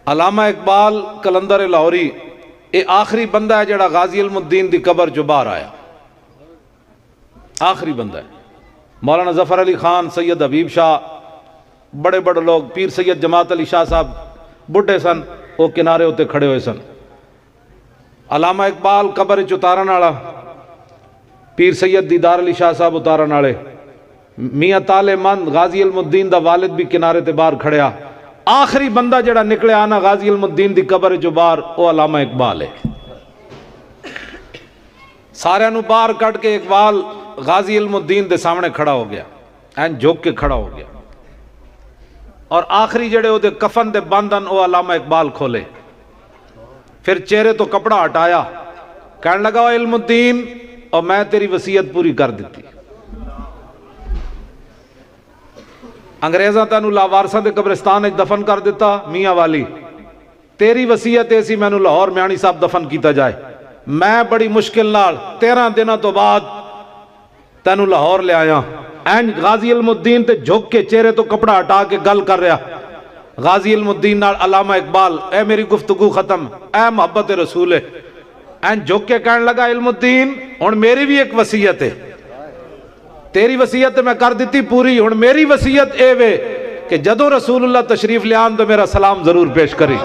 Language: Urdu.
علامہ اقبال کلندر لاہوری یہ آخری بندہ ہے جڑا غازی علم الدین دی قبر جو باہر آیا، آخری بندہ ہے۔ مولانا ظفر علی خان، سید حبیب شاہ، بڑے بڑے لوگ، پیر سید جماعت علی شاہ صاحب بڈھے سن، وہ کنارے ہوتے کھڑے ہوئے سن۔ علامہ اقبال قبر چ اتارن والا، پیر سید دیدار علی شاہ صاحب اتارن والے، میاں تالے مند غازی علم الدین دا والد بھی کنارے تے باہر کھڑیا۔ آخری بندہ جڑا نکلے آنا غازی علم الدین دی قبر جو باہر، وہ علامہ اقبال ہے۔ سارے نو باہر کٹ کے اقبال غازی علم الدین دے سامنے کھڑا ہو گیا، این جھک کے کھڑا ہو گیا، اور آخری جڑے وہ دے کفن دے بندن وہ علامہ اقبال کھولے، پھر چہرے تو کپڑا ہٹایا، کہنے لگا علم الدین اور میں تیری وصیت پوری کر دیتی، انگریزاں تینوں لاوارساں دے قبرستان وچ دفن کر دیتا، میاں والی تیری وصیت ایسی مینوں لاہور میانی صاحب دفن کیتا جائے، میں بڑی مشکل نال 13 دنوں تو بعد تینوں لاہور لے آیا۔ این غازی علم الدین تے جھک کے چہرے تو کپڑا ہٹا کے گل کر رہا غازی علم الدین نال علامہ اقبال، اے میری گفتگو ختم، اے محبت رسول ہے۔ این جھک کے کہنے لگا علم الدین ہن میری بھی ایک وصیت ہے، تیری وصیت میں کر دیتی پوری، ہن میری وصیت اے وے کہ جدوں رسول اللہ تشریف لے آن تو میرا سلام ضرور پیش کری۔